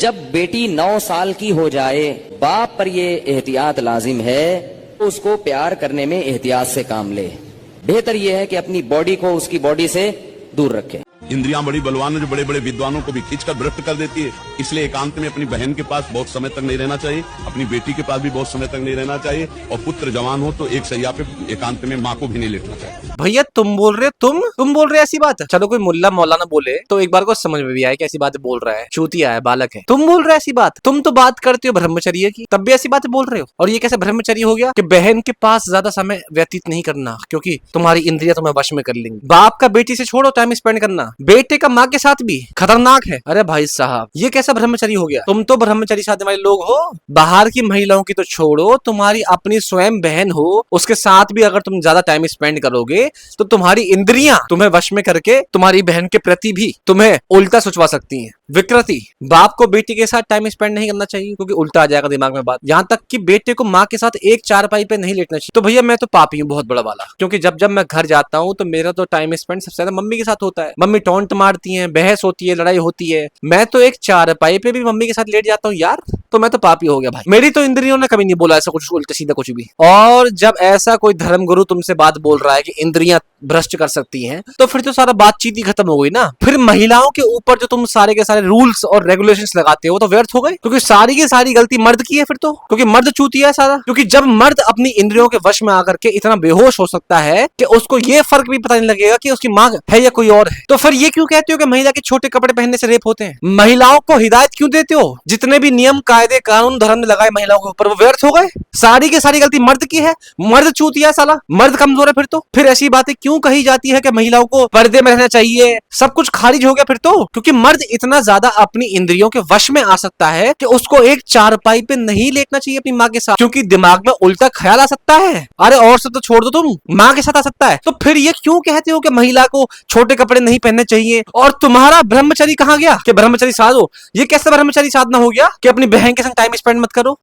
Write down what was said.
जब बेटी 9 साल की हो जाए, बाप पर ये एहतियात लाजिम है, उसको प्यार करने में एहतियात से काम ले। बेहतर यह है कि अपनी बॉडी को उसकी बॉडी से दूर रखे। इंद्रियां बड़ी बलवान है जो बड़े बड़े विद्वानों को भी खींचकर भ्रष्ट कर देती है। इसलिए एकांत में अपनी बहन के पास बहुत समय तक नहीं रहना चाहिए, अपनी बेटी के पास भी बहुत समय तक नहीं रहना चाहिए, और पुत्र जवान हो तो एक सैया पे एकांत में माँ को भी नहीं लेटना चाहिए। भैया तुम बोल रहे, तुम बोल रहे ऐसी बात? चलो कोई मुल्ला मौलाना बोले तो एक बार को समझ में भी आए कि ऐसी बात बोल रहा है, चूतिया है, बालक है। तुम बोल रहे ऐसी बात? तुम तो बात करते हो ब्रह्मचर्य की, तब भी ऐसी बात बोल रहे हो। और ये कैसे ब्रह्मचर्य हो गया कि बहन के पास ज्यादा समय व्यतीत नहीं करना क्योंकि तुम्हारी इंद्रियां तुम्हें वश में कर लेंगी। बाप का बेटी से छोड़ो टाइम स्पेंड करना, बेटे का माँ के साथ भी खतरनाक है। अरे भाई साहब ये कैसा ब्रह्मचर्य हो गया? तुम तो ब्रह्मचर्य साधने वाले लोग हो। बाहर की महिलाओं की तो छोड़ो, तुम्हारी अपनी स्वयं बहन हो उसके साथ भी अगर तुम ज्यादा टाइम स्पेंड करोगे तो तुम्हारी इंद्रियां तुम्हें वश में करके तुम्हारी बहन के प्रति भी तुम्हें उल्टा सोचवा सकती हैं। विकृति, बाप को बेटी के साथ टाइम स्पेंड नहीं करना चाहिए क्योंकि उल्टा आ जाएगा दिमाग में बात। यहाँ तक कि बेटे को माँ के साथ एक चारपाई पे नहीं लेटना चाहिए। तो भैया मैं तो पापी हूँ बहुत बड़ा वाला, क्योंकि जब जब मैं घर जाता हूँ तो मेरा तो टाइम स्पेंड सबसे ज्यादा मम्मी के साथ होता है। मम्मी टोंट मारती है, बहस होती है, लड़ाई होती है, मैं तो एक चारपाई पे भी मम्मी के साथ लेट जाता हूँ यार। तो मैं तो पापी हो गया भाई। मेरी तो इंद्रियों ने कभी नहीं बोला ऐसा कुछ उल्टा सीधा कुछ भी। और जब ऐसा कोई धर्मगुरु तुमसे बात बोल रहा है कि इंद्रियां भ्रष्ट कर सकती हैं, तो फिर तो सारा बातचीत ही खत्म हो गई ना। फिर महिलाओं के ऊपर जो तुम सारे के सारे रूल्स और रेगुलेशंस लगाते हो तो व्यर्थ हो गए, क्योंकि सारी की सारी गलती मर्द की है फिर तो, क्योंकि मर्द चूतिया है सारा। क्योंकि जब मर्द अपनी इंद्रियों के वश में आकर के इतना बेहोश हो सकता है कि उसको ये फर्क भी पता नहीं लगेगा कि उसकी माँ है या कोई और है, तो फिर ये क्यों कहते हो कि महिला के छोटे कपड़े पहनने से रेप होते हैं? महिलाओं को हिदायत क्यों देते हो? जितने भी नियम कायदे कानून धर्म ने लगाए महिलाओं के ऊपर वो व्यर्थ हो गए। सारी की सारी गलती मर्द की है, मर्द चूतिया है साला, मर्द कमजोर है। फिर ऐसी बातें क्यों कही जाती है कि महिलाओं को पर्दे में रहना चाहिए? सब कुछ खारिज हो गया फिर तो, क्योंकि मर्द इतना ज्यादा अपनी इंद्रियों के वश में आ सकता है कि उसको एक चारपाई पे नहीं लेटना चाहिए अपनी माँ के साथ, क्योंकि दिमाग में उल्टा ख्याल आ सकता है। अरे और सब तो छोड़ दो, तुम माँ के साथ आ सकता है। तो फिर ये क्यों कहते हो कि महिला को छोटे कपड़े नहीं पहनने चाहिए? और तुम्हारा ब्रह्मचर्य कहाँ गया कि ब्रह्मचर्य साधो? ये कैसे ब्रह्मचर्य साधना हो गया कि अपनी बहन के संग टाइम स्पेंड मत करो?